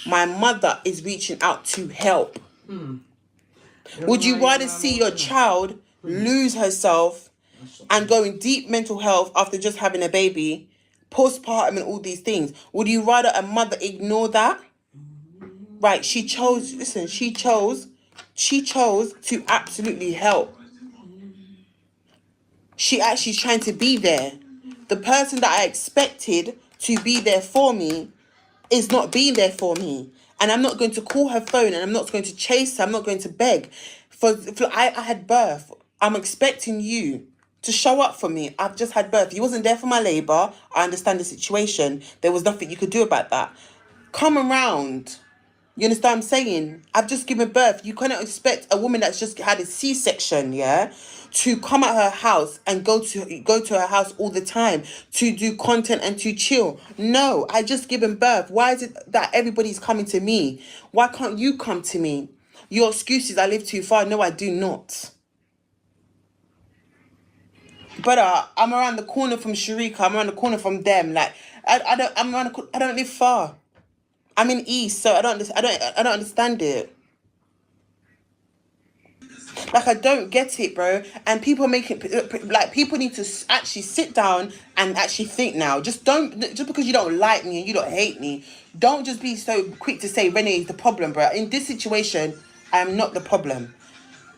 My mother is reaching out to help. Would you rather see your child lose herself and go in deep mental health after just having a baby, postpartum and all these things? Would you rather a mother ignore that? Right, she chose to absolutely help. She actually is trying to be there. The person that I expected to be there for me is not being there for me. And I'm not going to call her phone, and I'm not going to chase her. I'm not going to beg. I had birth. I'm expecting you to show up for me. I've just had birth. You wasn't there for my labour. I understand the situation. There was nothing you could do about that. Come around. You understand what I'm saying? I've just given birth. You cannot expect a woman that's just had a C-section, yeah, to come at her house and go to her house all the time to do content and to chill. No, I just given birth. Why is it that everybody's coming to me? Why can't you come to me? Your excuse is I live too far. No, I do not. But I'm around the corner from Sharika. I'm around the corner from them. Like I don't live far. I'm in East, so I don't understand it. Like, I don't get it, bro. And people make it like people need to actually sit down and actually think now. Just because you don't like me and you don't hate me, don't just be so quick to say Renee is the problem, bro. In this situation, I am not the problem.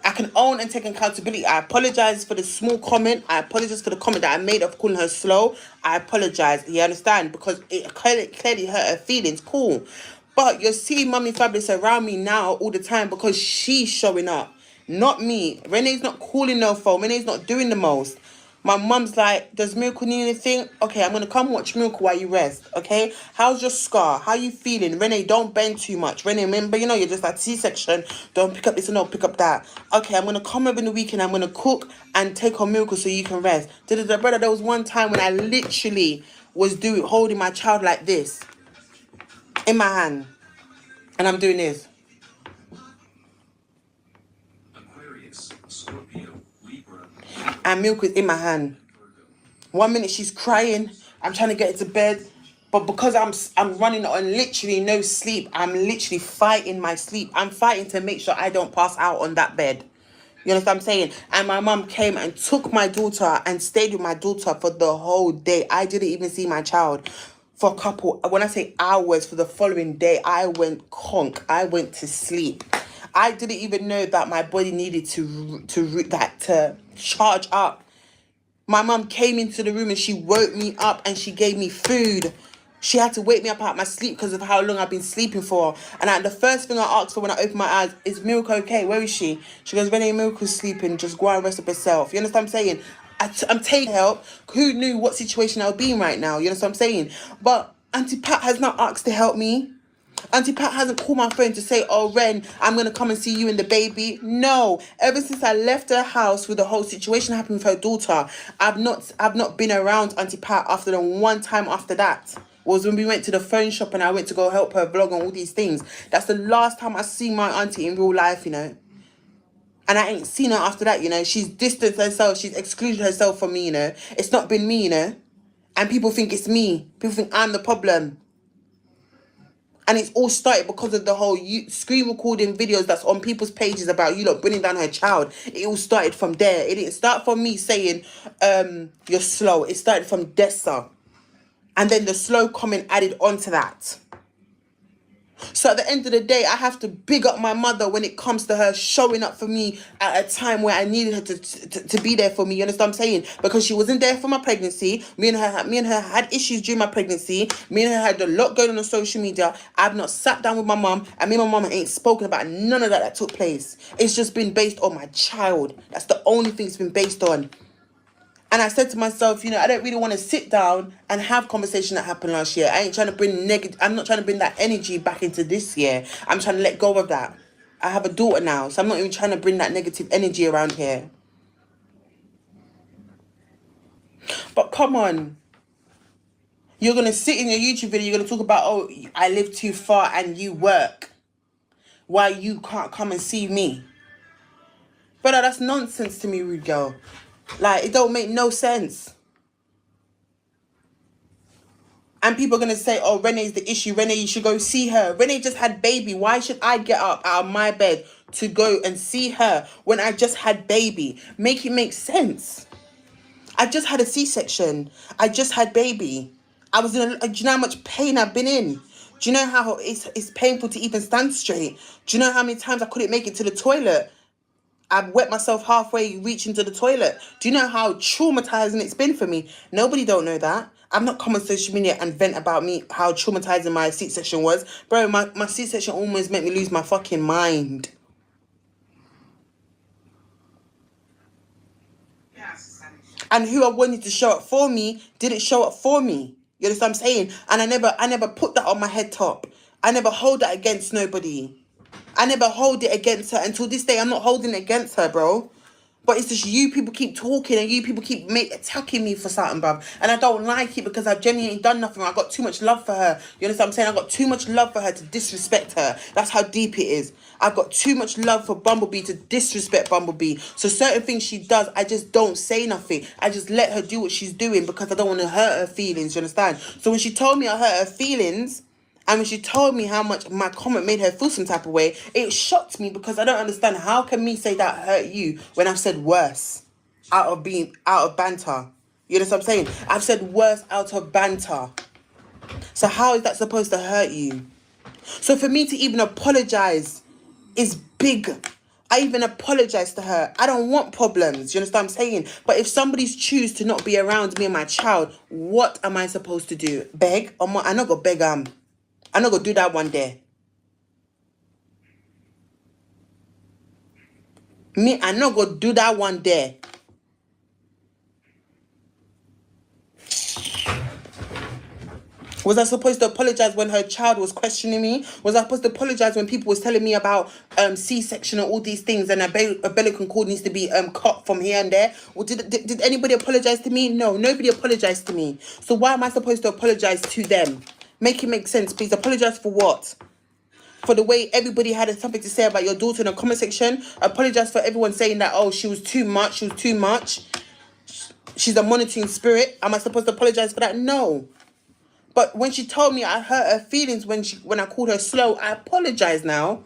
I can own and take accountability. I apologize for the small comment. I apologize for the comment that I made of calling her slow. I apologize. You understand? Because it clearly hurt her feelings. Cool. But you're seeing Mummy Fabulous around me now all the time because she's showing up. Not me. Renee's not calling no phone. Renee's not doing the most. My mum's like, does Miracle need anything? Okay, I'm going to come watch Miracle while you rest, okay? How's your scar? How you feeling? Renee, don't bend too much. Renee, remember, you're just at C-section. Don't pick up this and don't pick up that. Okay, I'm going to come over in the weekend. I'm going to cook and take on Miracle so you can rest. Brother, there was one time when I literally was holding my child like this in my hand. And I'm doing this. And Milk is in my hand. 1 minute she's crying. I'm trying to get her to bed. But because I'm running on literally no sleep, I'm literally fighting my sleep. I'm fighting to make sure I don't pass out on that bed. You understand what I'm saying? And my mum came and took my daughter and stayed with my daughter for the whole day. I didn't even see my child for a couple, when I say hours, for the following day. I went conk. I went to sleep. I didn't even know that my body needed to charge up. My mum came into the room and she woke me up and she gave me food. She had to wake me up out of my sleep because of how long I've been sleeping for. And the first thing I asked for when I opened my eyes is, Miracle okay? Where is she? She goes, Renee, Miracle's sleeping. Just go and rest up herself. You understand what I'm saying? I'm taking help. Who knew what situation I would be in right now? You understand what I'm saying? But Auntie Pat has not asked to help me. Auntie Pat hasn't called my phone to say, oh, Ren, I'm going to come and see you and the baby. No. Ever since I left her house with the whole situation happening with her daughter, I've not been around Auntie Pat after the one time after that. Was when we went to the phone shop and I went to go help her vlog on all these things. That's the last time I see my auntie in real life, And I ain't seen her after that, She's distanced herself. She's excluded herself from me, It's not been me, And people think it's me. People think I'm the problem. And it's all started because of the whole screen recording videos that's on people's pages about you lot bringing down her child. It all started from there. It didn't start from me saying, you're slow. It started from Dessa. And then the slow comment added on to that. So at the end of the day, I have to big up my mother when it comes to her showing up for me at a time where I needed her to be there for me. You understand what I'm saying? Because she wasn't there for my pregnancy. Me and her had issues during my pregnancy. Me and her had a lot going on social media. I've not sat down with my mum, and me and my mum ain't spoken about none of that took place. It's just been based on my child. That's the only thing it's been based on. And I said to myself, I don't really want to sit down and have conversation that happened last year. I ain't trying to bring I'm not trying to bring that energy back into this year. I'm trying to let go of that. I have a daughter now, so I'm not even trying to bring that negative energy around here. But come on. You're going to sit in your YouTube video, you're going to talk about, oh, I live too far and you work. Why you can't come and see me? Brother, that's nonsense to me, rude girl. Like, it don't make no sense. And people are going to say, oh, Renee's the issue. Renee, you should go see her. Renee just had baby. Why should I get up out of my bed to go and see her when I just had baby? Make it make sense. I just had a C-section. I just had baby. I was in do you know how much pain I've been in? Do you know how it's painful to even stand straight? Do you know how many times I couldn't make it to the toilet? I've wet myself halfway reaching to the toilet. Do you know how traumatizing it's been for me? Nobody don't know that. I'm not come on social media and vent about me, how traumatizing my C-section was. Bro, my C-section almost made me lose my fucking mind. And who I wanted to show up for me didn't show up for me. You understand what I'm saying? And I never put that on my head top. I never hold that against nobody. I never hold it against her. Until this day, I'm not holding it against her, bro. But it's just you people keep talking and you people keep attacking me for something, bruv. And I don't like it because I've genuinely done nothing. I've got too much love for her. You understand what I'm saying? I've got too much love for her to disrespect her. That's how deep it is. I've got too much love for Bumblebee to disrespect Bumblebee. So certain things she does, I just don't say nothing. I just let her do what she's doing because I don't want to hurt her feelings, you understand? So when she told me I hurt her feelings, and when she told me how much my comment made her feel some type of way, it shocked me because I don't understand how can me say that hurt you when I've said worse out of banter. You know what I'm saying? I've said worse out of banter. So how is that supposed to hurt you? So for me to even apologize is big. I even apologize to her. I don't want problems. You understand what I'm saying? But if somebody's choose to not be around me and my child, what am I supposed to do? Beg? I'm not gonna beg I'm not gonna do that one day. I'm not gonna do that one day. Was I supposed to apologize when her child was questioning me? Was I supposed to apologize when people was telling me about C-section and all these things and a umbilical cord needs to be cut from here and there? Or did anybody apologize to me? No, nobody apologized to me. So why am I supposed to apologize to them? Make it make sense, please. Apologize for what? For the way everybody had something to say about your daughter in the comment section. Apologize for everyone saying that, oh, she was too much. She's a monitoring spirit. Am I supposed to apologize for that? No. But when she told me I hurt her feelings when I called her slow, I apologize now.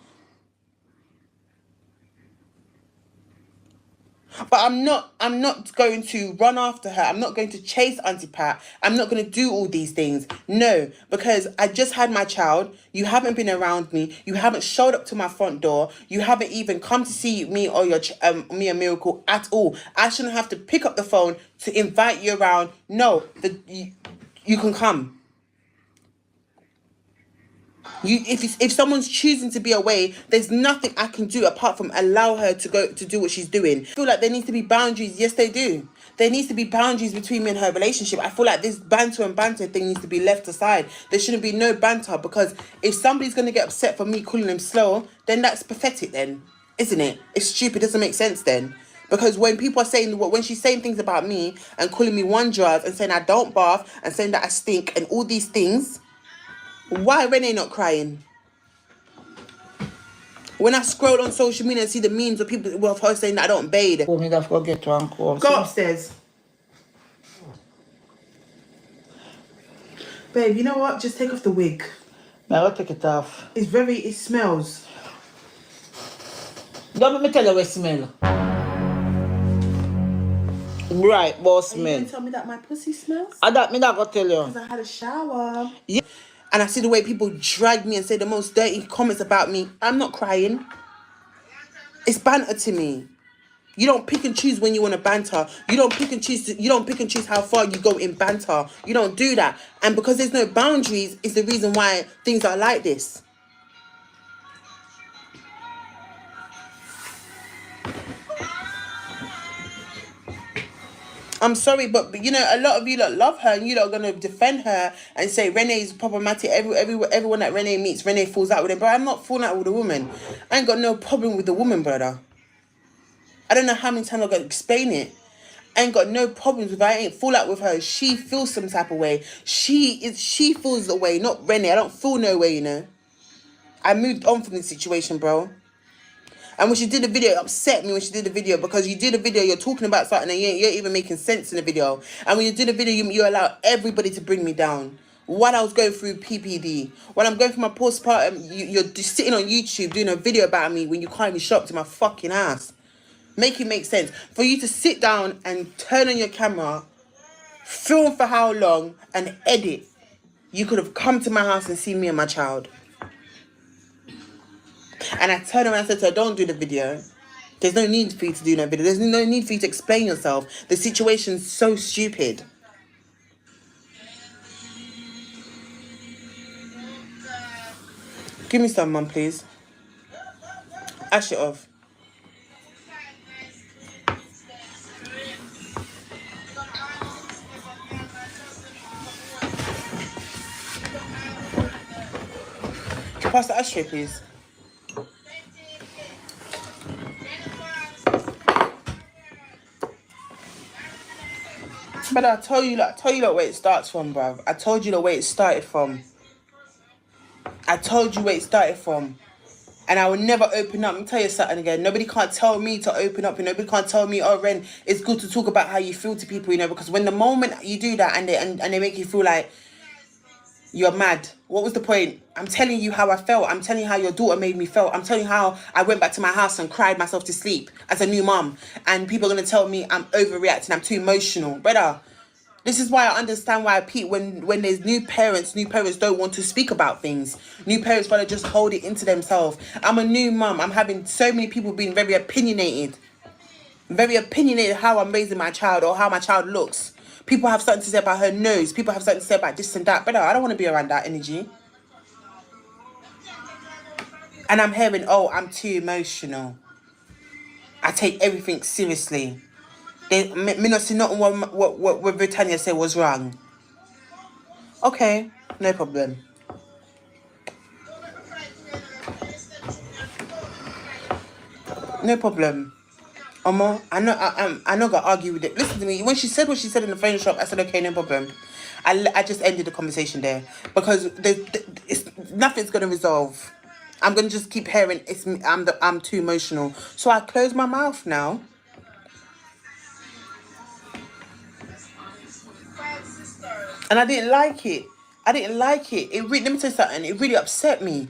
But I'm not going to run after her. I'm not going to chase Auntie Pat. I'm not going to do all these things. No, because I just had my child. You haven't been around me. You haven't showed up to my front door. You haven't even come to see me or me and Miracle at all. I shouldn't have to pick up the phone to invite you around. No, you can come. If someone's choosing to be away, there's nothing I can do apart from allow her to go to do what she's doing. I feel like there needs to be boundaries. Yes, they do. There needs to be boundaries between me and her relationship. I feel like this banter thing needs to be left aside. There shouldn't be no banter because if somebody's going to get upset for me calling them slow, then that's pathetic then, isn't it? It's stupid. It doesn't make sense then. Because when people are saying, when she's saying things about me and calling me wonders and saying I don't bath and saying that I stink and all these things, why Renee not crying? When I scroll on social media and see the memes of people of her saying that I don't bathe. Oh, me have to get one call. Go upstairs. Babe, you know what? Just take off the wig. I will take it off. It smells. Don't let me tell you what smell. Right, boss smell. Are you going to tell me that my pussy smells? I don't me not gonna tell you. Because I had a shower. Yeah. And I see the way people drag me and say the most dirty comments about me. I'm not crying. It's banter to me. You don't pick and choose when you want to banter. You don't pick and choose how far you go in banter. You don't do that. And because there's no boundaries is the reason why things are like this. I'm sorry, but you know, a lot of you lot love her and you lot are going to defend her and say Renee's problematic. Everyone that Renee meets, Renee falls out with him. But I'm not falling out with a woman. I ain't got no problem with the woman, brother. I don't know how many times I've got to explain it. I ain't got no problems with her. I ain't fall out with her. She feels some type of way. She feels the way, not Renee. I don't feel no way, you know. I moved on from this situation, bro. And when she did the video, it upset me when she did the video because you did a video, you're talking about something and you ain't even making sense in the video. And when you did a video, you allow everybody to bring me down. while I was going through PPD, when I'm going through my postpartum, you're just sitting on YouTube doing a video about me when you can't even show up to my fucking ass. Make it make sense. For you to sit down and turn on your camera, film for how long, and edit. You could have come to my house and seen me and my child. And I turned around and said to her, don't do the video. There's no need for you to do no video. There's no need for you to explain yourself. The situation's so stupid. Give me some, Mum, please. Ash it off. Pass the ashtray, please. But I told you where it starts from, bruv. I told you the way it started from. I told you where it started from. And I will never open up. Let me tell you something again. Nobody can't tell me to open up. And nobody can't tell me, oh, Ren, it's good to talk about how you feel to people, you know. Because when the moment you do that and they make you feel like you're mad, what was the point? I'm telling you how I felt. I'm telling you how your daughter made me feel. I'm telling you how I went back to my house and cried myself to sleep as a new mum. And people are going to tell me I'm overreacting. I'm too emotional. Brother, this is why I understand why when there's new parents don't want to speak about things. New parents want to just hold it into themselves. I'm a new mum. I'm having so many people being very opinionated. Very opinionated how I'm raising my child or how my child looks. People have something to say about her nose. People have something to say about this and that. But I don't want to be around that energy. And I'm hearing, oh, I'm too emotional. I take everything seriously. Me not see nothing what Vritania said was wrong. Okay, no problem. No problem. Omo, I'm not gonna argue with it. Listen to me. When she said what she said in the phone shop, I said, okay, no problem. I just ended the conversation there because nothing's gonna resolve. I'm gonna just keep hearing I'm too emotional. So I close my mouth now. And I didn't like it. Let me tell you something. It really upset me.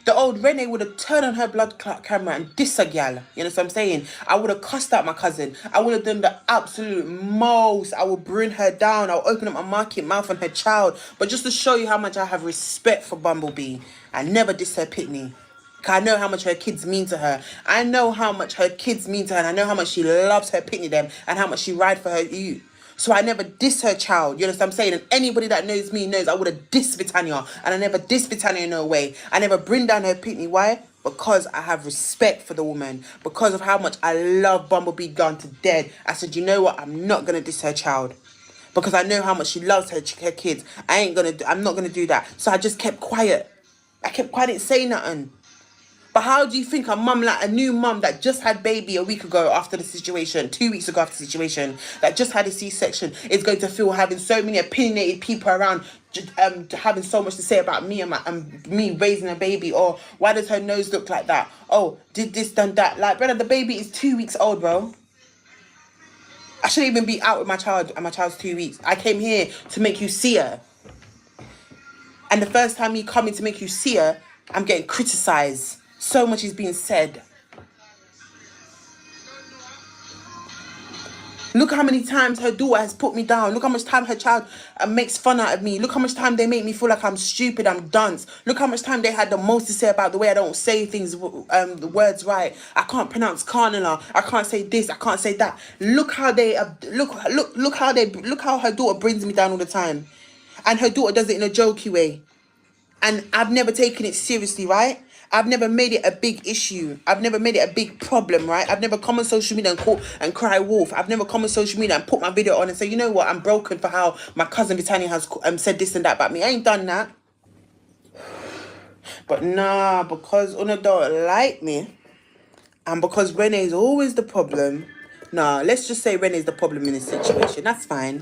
The old Renee would have turned on her blood clot camera and dissed a gal. You know what I'm saying? I would have cussed out my cousin. I would have done the absolute most. I would bring her down. I'll open up my market mouth on her child. But just to show you how much I have respect for Bumblebee, I never diss her pitney. Cause I know how much her kids mean to her. I know how much her kids mean to her. And I know how much she loves her pitney them. And how much she ride for her youth. So I never diss her child. You know what I'm saying? And anybody that knows me knows I would have dissed Vritania. And I never dissed Vritania in no way. I never bring down her pitney. Why? Because I have respect for the woman. Because of how much I love Bumblebee gone to dead. I said, you know what? I'm not going to diss her child. Because I know how much she loves her kids. I'm not going to do that. So I just kept quiet. I didn't say nothing. But how do you think a mum, like a new mum that just had baby a week ago after the situation, 2 weeks ago after the situation, that just had a C-section, is going to feel having so many opinionated people around, having so much to say about me and me raising a baby? Or why does her nose look like that? Oh, did this, done that? Like, brother, the baby is 2 weeks old, bro. I shouldn't even be out with my child, and my child's 2 weeks. I came here to make you see her. And the first time you come in to make you see her, I'm getting criticised. So much is being said. Look how many times her daughter has put me down. Look how much time her child makes fun out of me. Look how much time they make me feel like I'm stupid, I'm dunce. Look how much time they had the most to say about the way I don't say things, the words right. I can't pronounce carnala. I can't say this. I can't say that. Look how how her daughter brings me down all the time, and her daughter does it in a jokey way. And I've never taken it seriously, right? I've never made it a big issue. I've never made it a big problem, right? I've never come on social media and cry wolf. I've never come on social media and put my video on and say, you know what, I'm broken for how my cousin Vritania has said this and that about me. I ain't done that. But nah, because Una don't like me, and because Renee's always the problem, nah, let's just say Renee's the problem in this situation. That's fine.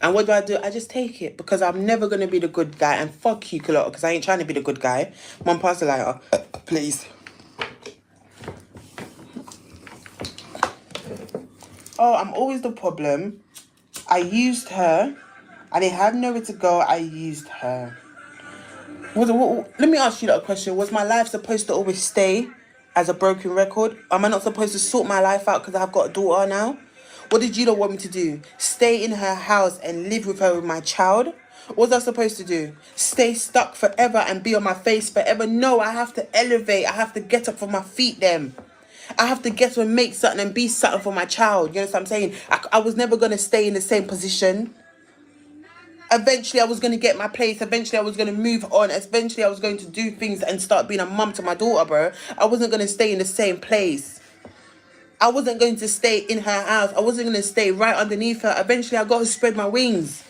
And what do? I just take it because I'm never going to be the good guy. And fuck you, Kalota, because I ain't trying to be the good guy. Mum, pass the lighter, please. Oh, I'm always the problem. I used her I didn't have nowhere to go. I used her. Let me ask you that question. Was my life supposed to always stay as a broken record? Am I not supposed to sort my life out because I've got a daughter now? What did you lot want me to do? Stay in her house and live with her with my child? What was I supposed to do? Stay stuck forever and be on my face forever? No, I have to elevate. I have to get up from my feet then. I have to get up and make something and be something for my child. You know what I'm saying? I was never going to stay in the same position. Eventually, I was going to get my place. Eventually, I was going to move on. Eventually, I was going to do things and start being a mum to my daughter, bro. I wasn't going to stay in the same place. I wasn't going to stay in her house. I wasn't going to stay right underneath her. Eventually, I got to spread my wings.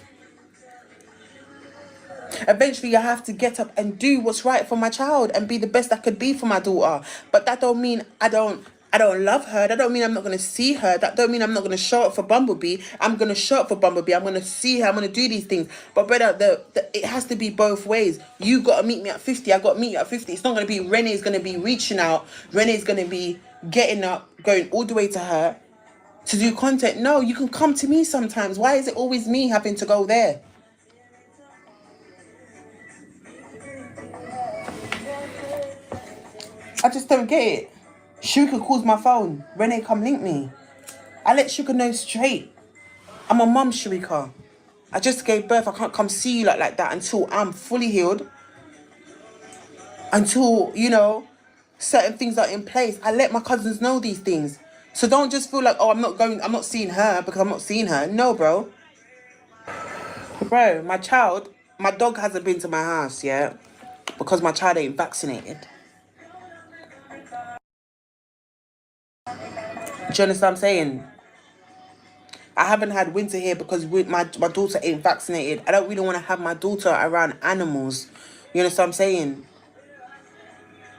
Eventually, I have to get up and do what's right for my child and be the best I could be for my daughter. But that don't mean I don't love her. That don't mean I'm not going to see her. That don't mean I'm not going to show up for Bumblebee. I'm going to show up for Bumblebee. I'm going to see her. I'm going to do these things. But brother, it has to be both ways. You got to meet me at 50. I got to meet you at 50. It's not going to be Renee's going to be reaching out. Renee's going to be getting up, going all the way to her to do content. No, you can come to me sometimes. Why is it always me having to go there? I just don't get it. Shuka calls my phone. Renee, come link me. I let Shuka know straight. I'm a mum, Sharika. I just gave birth. I can't come see you like that until I'm fully healed. Until, you know, certain things are in place. I let my cousins know these things. So don't just feel like, oh, I'm not seeing her because I'm not seeing her. No, bro. Bro, my dog hasn't been to my house yet because my child ain't vaccinated. Do you understand what I'm saying? I haven't had winter here because my daughter ain't vaccinated. I don't really want to have my daughter around animals. You understand what I'm saying?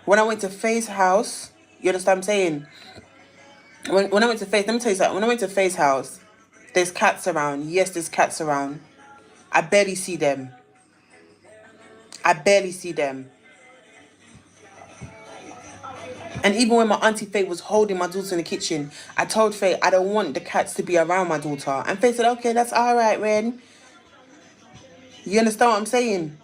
When I went to Faye's house, you understand what I'm saying? When I went to Faye's, let me tell you something. When I went to Faye's house, there's cats around. Yes, there's cats around. I barely see them. I barely see them. And even when my Auntie Faye was holding my daughter in the kitchen, I told Faye I don't want the cats to be around my daughter. And Faye said, okay, that's all right, Ren. You understand what I'm saying?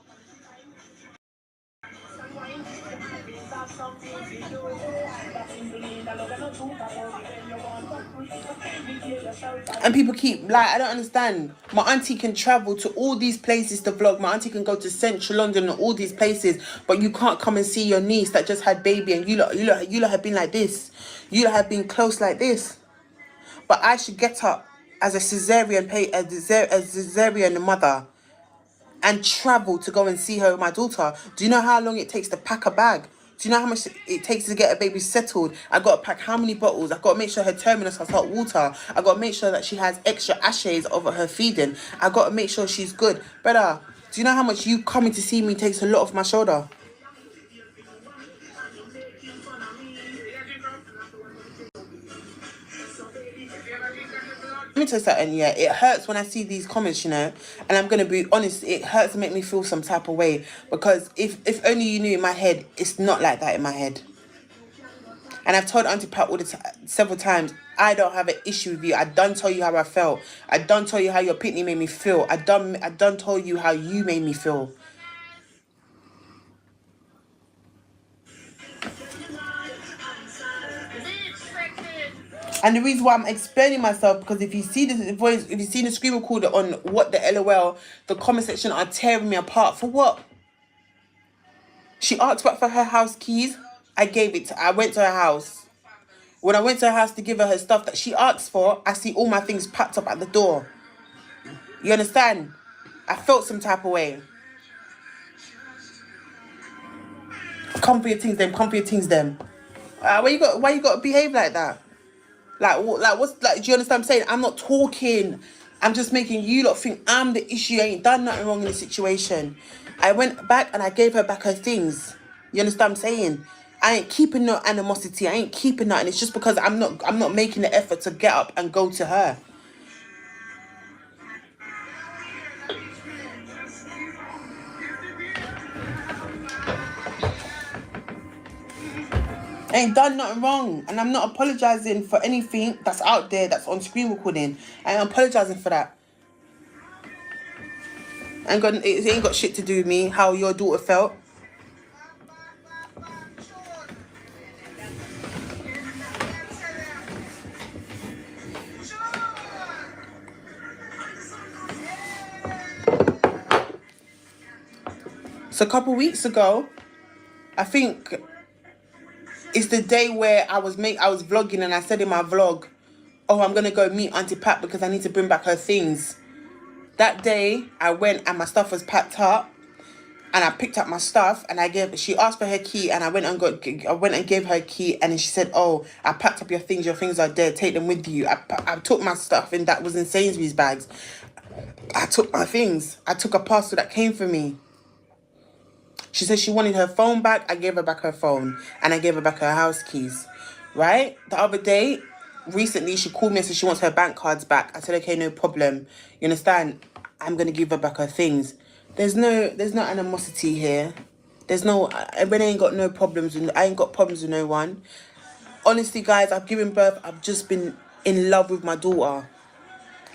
And people keep, like, I don't understand. My auntie can travel to all these places to vlog. My auntie can go to central London and all these places, but you can't come and see your niece that just had baby, and you lot have been like this. You lot have been close like this. But I should get up as a cesarean mother and travel to go and see her with my daughter. Do you know how long it takes to pack a bag? Do you know how much it takes to get a baby settled? I got to pack how many bottles? I got to make sure her terminus has hot water. I got to make sure that she has extra ashes over her feeding. I got to make sure she's good. Brother, do you know how much you coming to see me takes a lot off my shoulder? Let me tell you something, yeah, it hurts when I see these comments, you know, and I'm going to be honest, it hurts to make me feel some type of way, because if only you knew in my head, it's not like that in my head. And I've told Auntyfab several times, I don't have an issue with you. I done tell you how I felt. I done tell you how your pitney made me feel. I done told you how you made me feel. And the reason why I'm explaining myself, because if you see the voice, if you see the screen recorder on what the LOL, the comment section are tearing me apart. For what? She asked back for her house keys. I gave it I went to her house. When I went to her house to give her stuff that she asked for, I see all my things packed up at the door. You understand? I felt some type of way. Come for your things, them. Come for your things, them. Why you got to behave like that? What's do you understand what I'm saying? I'm not talking. I'm just making you lot think I'm the issue. I ain't done nothing wrong in the situation. I went back and I gave her back her things. You understand what I'm saying? I ain't keeping no animosity. I ain't keeping nothing. It's just because I'm not making the effort to get up and go to her. I ain't done nothing wrong, and I'm not apologizing for anything that's out there that's on screen recording. I ain't apologizing for that. It ain't got shit to do with me, how your daughter felt. So a couple weeks ago, I think it's the day where I was vlogging and I said in my vlog, oh, I'm gonna go meet Auntie Pat because I need to bring back her things. That day I went and my stuff was packed up, and I picked up my stuff and she asked for her key, and I went and gave her a key, and then she said, oh, I packed up your things are there, take them with you. I took my stuff, and that was in Sainsbury's bags. I took my things. I took a parcel that came for me. She said she wanted her phone back. I gave her back her phone, and I gave her back her house keys, right? The other day, recently, she called me and said she wants her bank cards back. I said, okay, no problem. You understand? I'm going to give her back her things. There's no animosity here. I ain't got no problems. I ain't got problems with no one. Honestly, guys, I've given birth. I've just been in love with my daughter.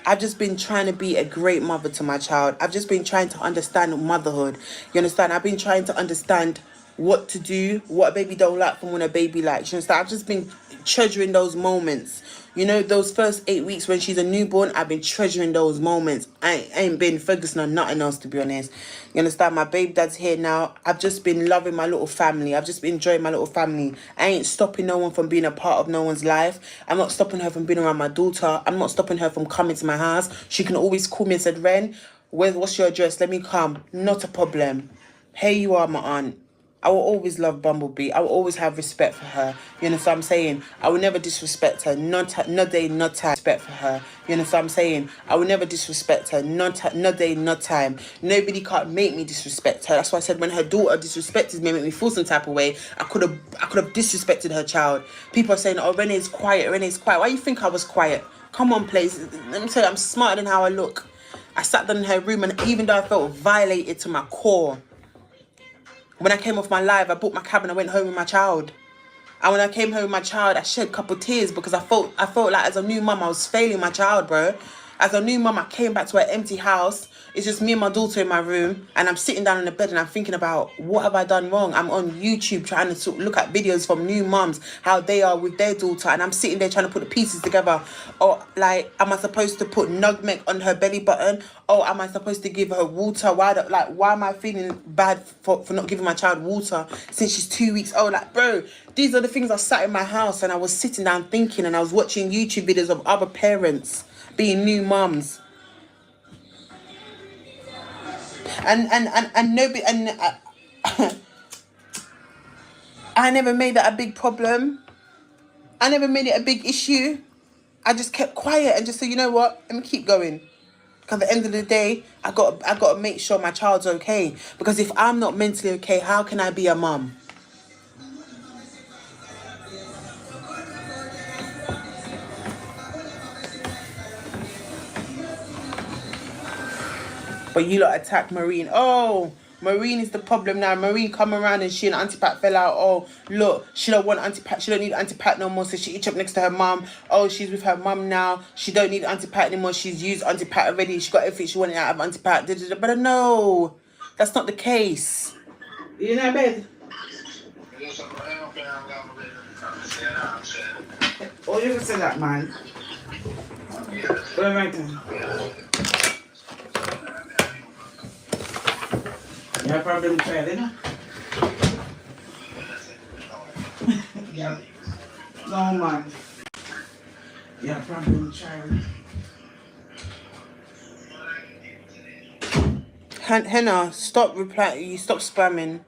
I've just been trying to be a great mother to my child. I've just been trying to understand motherhood. You understand? I've been trying to understand what to do, what a baby don't like from when a baby likes. You understand? I've just been treasuring those moments. You know, those first 8 weeks when she's a newborn, I've been treasuring those moments. I ain't been focusing on nothing else, to be honest. You understand? My baby dad's here now. I've just been loving my little family. I've just been enjoying my little family. I ain't stopping no one from being a part of no one's life. I'm not stopping her from being around my daughter. I'm not stopping her from coming to my house. She can always call me and said, Ren, what's your address? Let me come. Not a problem. Here you are, my aunt. I will always love Bumblebee. I will always have respect for her. You understand what I'm saying? I will never disrespect her. No day, no time. Respect for her. You understand what I'm saying? I will never disrespect her. No day, no time. Nobody can't make me disrespect her. That's why I said when her daughter disrespected me, made me feel some type of way, I could have disrespected her child. People are saying, oh, Renee's quiet. Renee's quiet. Why do you think I was quiet? Come on, please. Let me tell you, I'm smarter than how I look. I sat down in her room, and even though I felt violated to my core, when I came off my live, I bought my cab and I went home with my child. And when I came home with my child, I shed a couple of tears because I felt like as a new mum, I was failing my child, bro. As a new mum, I came back to an empty house. It's just me and my daughter in my room. And I'm sitting down in the bed and I'm thinking about, what have I done wrong? I'm on YouTube trying to look at videos from new mums, how they are with their daughter. And I'm sitting there trying to put the pieces together. Or like, am I supposed to put nugmek on her belly button? Or am I supposed to give her water? Why am I feeling bad for not giving my child water since she's 2 weeks old? Like, bro, these are the things I sat in my house and I was sitting down thinking, and I was watching YouTube videos of other parents being new mums. And nobody, I never made that a big problem. I never made it a big issue. I just kept quiet and just said, you know what? Let me keep going. Because at the end of the day, I got to make sure my child's okay. Because if I'm not mentally okay, how can I be a mum? But you lot attack Marine. Oh, Marine is the problem now. Marine come around and she and Auntie Pat fell out. Oh, look, she don't want Auntie Pat. She don't need Auntie Pat no more. So she eats up next to her mum. Oh, she's with her mum now. She don't need Auntie Pat anymore. She's used Auntie Pat already. She got everything she wanted out of Auntie Pat. But no, that's not the case. You in bed? Oh, you can say that, man. Well, right then. Yeah, problem child, you know? Yeah. No, man. Yeah, problem child. Henna, stop replying. You stop spamming.